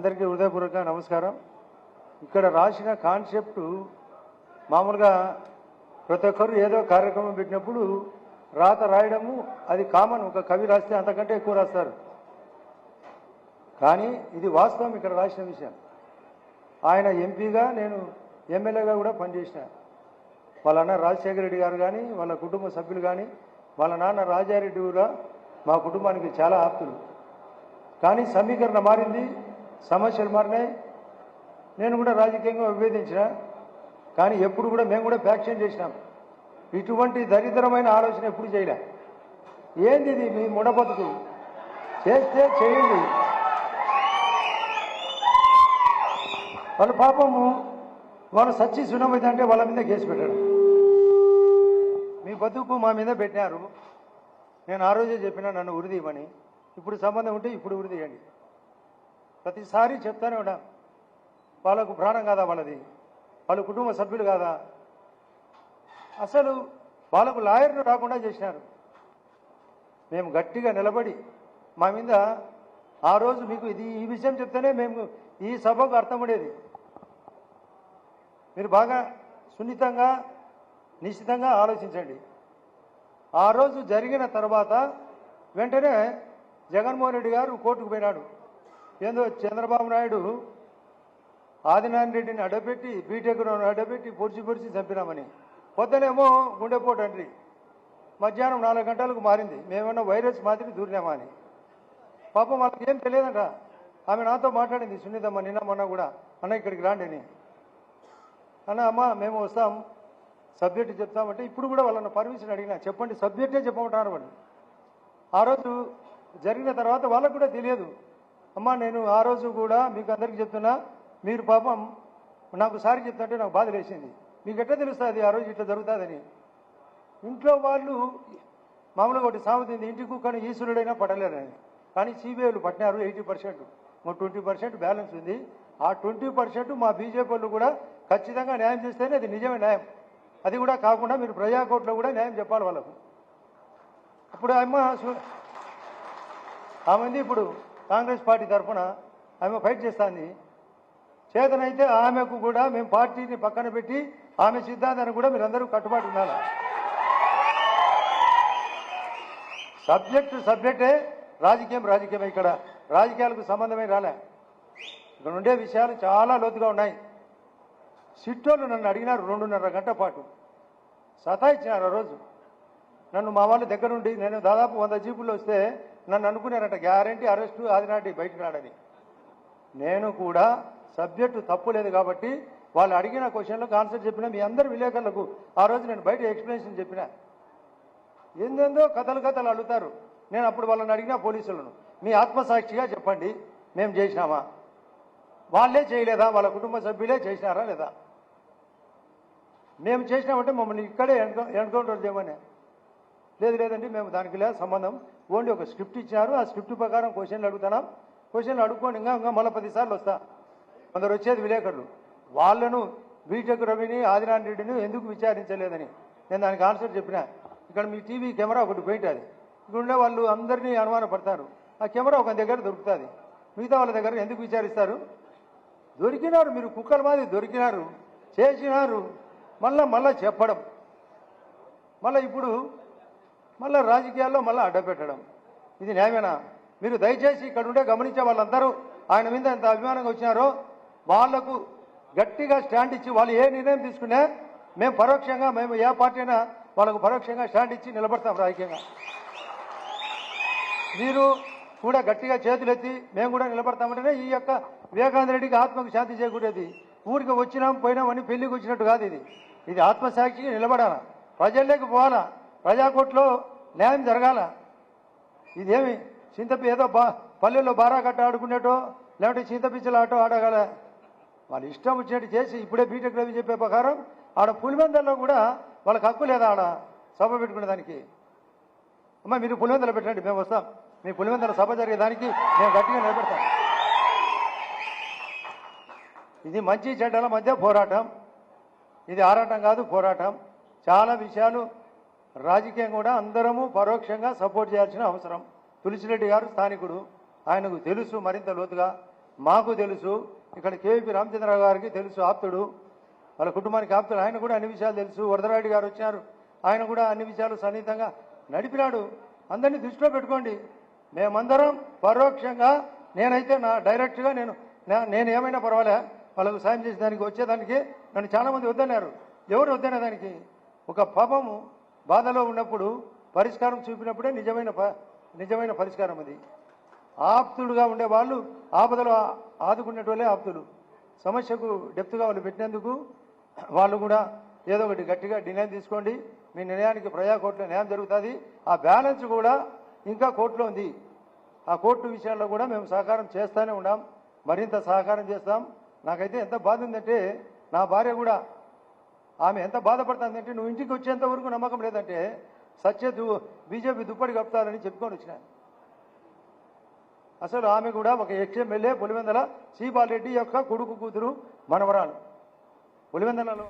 అందరికీ హృదయపూర్వక నమస్కారం. ఇక్కడ రాసిన కాన్సెప్టు మామూలుగా ప్రతి ఒక్కరు ఏదో కార్యక్రమం పెట్టినప్పుడు రాత రాయడము అది కామన్. ఒక కవి రాస్తే అంతకంటే ఎక్కువ రాస్తారు. కానీ ఇది వాస్తవం ఇక్కడ రాసిన విషయం. ఆయన ఎంపీగా, నేను ఎమ్మెల్యేగా కూడా పనిచేసిన. వాళ్ళ అన్న రాజశేఖర రెడ్డి గారు కానీ, వాళ్ళ కుటుంబ సభ్యులు కానీ, వాళ్ళ నాన్న రాజారెడ్డి కూడా మా కుటుంబానికి చాలా ఆప్తులు. కానీ సమీకరణ మారింది, సమస్యలు మారినాయి. నేను కూడా రాజకీయంగా విభేదించిన, కానీ ఎప్పుడు కూడా మేము కూడా ఫ్యాక్షన్ చేసినాం. ఇటువంటి దరిద్రమైన ఆలోచన ఎప్పుడు చేయలే. ఏంది ఇది మీ ముడబతుకు? చేస్తే చేయండి. వాళ్ళ పాపము వాళ్ళు సచ్చి సున్నమైతే అంటే వాళ్ళ మీద కేసు పెట్టారు. మీ బతుకు మా మీద పెట్టినారు. నేను ఆ రోజే చెప్పినా నన్ను ఉరిదీయమని. ఇప్పుడు సంబంధం ఉంటే ఇప్పుడు ఉరిదీయండి. ప్రతిసారి చెప్తానే ఉన్నా, వాళ్ళకు ప్రాణం కాదా వాళ్ళది? వాళ్ళ కుటుంబ సభ్యులు కాదా? అసలు వాళ్ళకు లాయర్లు రాకుండా చేసినారు. మేము గట్టిగా నిలబడి మా మీద ఆ రోజు మీకు ఈ విషయం చెప్తేనే మేము ఈ సభకు అర్థమయ్యేది. మీరు బాగా సున్నితంగా నిశ్చితంగా ఆలోచించండి. ఆ రోజు జరిగిన తర్వాత వెంటనే జగన్మోహన్ రెడ్డి గారు కోర్టుకు పోయినాడు. ఏందో చంద్రబాబు నాయుడు ఆదినారాయణ రెడ్డిని అడ్డపెట్టి, బీటెక్ను అడ్డపెట్టి పొడిచి చంపినామని. పొద్దునేమో గుండెపోటు అండ్రి, మధ్యాహ్నం 4 గంటలకు మారింది. మేమన్నా వైరస్ మాదిరి దూరినామా అని. పాపం వాళ్ళకి ఏం తెలియదంట. ఆమె నాతో మాట్లాడింది, సునీతమ్మ, నిన్న మొన్న కూడా, అన్న ఇక్కడికి రాండి అని. అన్న అమ్మ మేము వస్తాం, సబ్జెక్టు చెప్తామంటే ఇప్పుడు కూడా వాళ్ళని పర్మిషన్ అడిగినా, చెప్పండి సబ్జెక్టే చెప్పమంటారు వాళ్ళు. ఆ రోజు జరిగిన తర్వాత వాళ్ళకు కూడా తెలియదు. అమ్మ నేను ఆ రోజు కూడా మీకు అందరికీ చెప్తున్నా, మీరు పాపం నాకు సారి చెప్తుంటే నాకు బాధ వేసింది. మీకు ఎట్లా తెలుస్తుంది ఆ రోజు ఇట్లా జరుగుతుందని? ఇంట్లో వాళ్ళు మామూలుగా ఒకటి సాగుతుంది, ఇంటి కుక్కని ఈశ్వరుడైనా పడలేరని. కానీ సిబిఐలు పట్టినారు 80%, 20% బ్యాలెన్స్ ఉంది. ఆ 20% మా బీజేపీ వాళ్ళు కూడా ఖచ్చితంగా న్యాయం చేస్తేనే అది నిజమే న్యాయం. అది కూడా కాకుండా మీరు ప్రజాకోర్టులో కూడా న్యాయం చెప్పాలి వాళ్ళకు. అప్పుడు ఆమె ఇప్పుడు కాంగ్రెస్ పార్టీ తరఫున ఆమె ఫైట్ చేస్తుంది. చేతనైతే ఆమెకు కూడా మేము పార్టీని పక్కన పెట్టి ఆమె సిద్ధాంతాన్ని కూడా మీరందరూ కట్టుబాటు ఉండాలి. సబ్జెక్టే, రాజకీయమే. ఇక్కడ రాజకీయాలకు సంబంధమే రాలే. ఇక్కడ ఉండే విషయాలు చాలా లోతుగా ఉన్నాయి. సిట్టోళ్ళు నన్ను అడిగినారు 2.5 గంట పాటు, సతాయిచ్చినారు. ఆ రోజు నన్ను మా వాళ్ళ దగ్గర నుండి, నేను దాదాపు 100 జీపుల్లో వస్తే నన్ను అనుకున్నారంట గ్యారంటీ అరెస్టు, ఆదినాటి బయటకు రాడని. నేను కూడా సబ్జెక్టు తప్పు లేదు కాబట్టి వాళ్ళు అడిగిన క్వశ్చన్లకు ఆన్సర్ చెప్పిన. మీ అందరు విలేకరులకు ఆ రోజు నేను బయట ఎక్స్ప్లెనేషన్ చెప్పిన. ఏందేందో కథలు అడుగుతారు. నేను అప్పుడు వాళ్ళని అడిగిన పోలీసులను, మీ ఆత్మసాక్షిగా చెప్పండి, మేము చేసినామా? వాళ్ళే చేయలేదా? వాళ్ళ కుటుంబ సభ్యులే చేసినారా లేదా? మేము చేసినామంటే మమ్మల్ని ఇక్కడే ఎన్కౌంటర్ చేయమని. లేదండి మేము దానికి లేదు సంబంధం, ఓన్లీ ఒక స్క్రిప్ట్ ఇచ్చినారు, ఆ స్క్రిప్ట్ ప్రకారం క్వశ్చన్లు అడుగుతున్నాం, క్వశ్చన్లు అడుక్కోండి, ఇంకా మళ్ళీ 10 సార్లు వస్తా. కొందరు వచ్చేది విలేకరులు, వాళ్ళను బీటెక్ రవిని, ఆదినారాయణ రెడ్డిని ఎందుకు విచారించలేదని నేను దానికి ఆన్సర్ చెప్పిన. ఇక్కడ మీ టీవీ కెమెరా ఒకటి పోయింటుంది, ఇక్కడ ఉండే వాళ్ళు అందరినీ అనుమానపడతారు. ఆ కెమెరా ఒక దగ్గర దొరుకుతుంది, మిగతా వాళ్ళ దగ్గర ఎందుకు విచారిస్తారు? దొరికినారు, మీరు కుక్కల మాది దొరికినారు, చేసినారు, మళ్ళా చెప్పడం, ఇప్పుడు రాజకీయాల్లో అడ్డపెట్టడం. ఇది న్యాయమేనా? మీరు దయచేసి ఇక్కడ ఉండే గమనించే వాళ్ళందరూ ఆయన మీద ఎంత అభిమానంగా వచ్చినారో వాళ్లకు గట్టిగా స్టాండ్ ఇచ్చి, వాళ్ళు ఏ నిర్ణయం తీసుకున్నా మేము పరోక్షంగా, మేము ఏ పార్టీ అయినా వాళ్ళకు పరోక్షంగా స్టాండ్ ఇచ్చి నిలబడతాం రాజకీయంగా. మీరు కూడా గట్టిగా చేతులెత్తి మేము కూడా నిలబడతామంటేనే ఈ యొక్క వివేకానంద రెడ్డికి ఆత్మకు శాంతి చేకూరేది. ఊరికి వచ్చినాం పోయినామని పెళ్లికి వచ్చినట్టు కాదు. ఇది ఆత్మసాక్షిగా నిలబడాల, ప్రజల్లోకి పోవాలా, ప్రజాకోర్టులో న్యాయం జరగాల. ఇదేమి ఏదో పల్లెల్లో బారా కట్ట ఆడుకునేటో, లేకపోతే చింతపిచ్చల ఆటో ఆడగల. వాళ్ళు ఇష్టం వచ్చినట్టు చేసి, ఇప్పుడే బీటెక్ రవి చెప్పే ప్రకారం ఆడ పులివెందల్లో కూడా వాళ్ళకి హక్కు లేదా ఆడ సభ పెట్టుకునే దానికి. అమ్మ మీరు పులివెందలు పెట్టండి, మేము వస్తాం. మీ పులివెందల సభ జరిగేదానికి మేము గట్టిగా నిలబెడతాం. ఇది మంచి చెడ్డల మధ్య పోరాటం. ఇది ఆరాటం కాదు, పోరాటం. చాలా విషయాలు రాజకీయం కూడా అందరము పరోక్షంగా సపోర్ట్ చేయాల్సిన అవసరం. తులసిరెడ్డి గారు స్థానికుడు, ఆయనకు తెలుసు మరింత లోతుగా. మాకు తెలుసు, ఇక్కడ కేవీపీ రామచంద్రరావు గారికి తెలుసు, ఆప్తుడు, వాళ్ళ కుటుంబానికి ఆప్తుడు, ఆయన కూడా అన్ని విషయాలు తెలుసు. వరదరాయుడు గారు వచ్చారు, ఆయన కూడా అన్ని విషయాలు సన్నిహితంగా నడిపినాడు. అందరినీ దృష్టిలో పెట్టుకోండి. మేమందరం పరోక్షంగా, నేనైతే నా డైరెక్ట్గా నేను ఏమైనా పర్వాలే వాళ్ళకు సాయం చేసేదానికి వచ్చేదానికి నన్ను చాలామంది వద్దన్నారు. ఎవరు వద్దనే దానికి? ఒక పాపము బాధలో ఉన్నప్పుడు పరిష్కారం చూపినప్పుడే నిజమైన పరిష్కారం అది. ఆప్తుడుగా ఉండే వాళ్ళు ఆపదలో ఆదుకునేటోళ్ళే ఆప్తులు. సమస్యకు డెప్త్గా వాళ్ళు పెట్టినందుకు వాళ్ళు కూడా ఏదో ఒకటి గట్టిగా నిర్ణయం తీసుకోండి. మీ నిర్ణయానికి ప్రజా కోర్టులో న్యాయం జరుగుతుంది. ఆ బ్యాలెన్స్ కూడా ఇంకా కోర్టులో ఉంది. ఆ కోర్టు విషయాల్లో కూడా మేము సహకారం చేస్తూనే ఉన్నాం, మరింత సహకారం చేస్తాం. నాకైతే ఎంత బాధ ఉందంటే, నా భార్య కూడా ఆమె ఎంత బాధపడుతుందంటే, నువ్వు ఇంటికి వచ్చేంత వరకు నమ్మకం లేదంటే బీజేపీ దుప్పటి కప్తారని చెప్పుకొని వచ్చిన. అసలు ఆమె కూడా ఒక ఎక్స్ఎమ్మెల్యే పులివెందల సి బాలరెడ్డి యొక్క కొడుకు కూతురు మనవరాలు. పులివెందలలో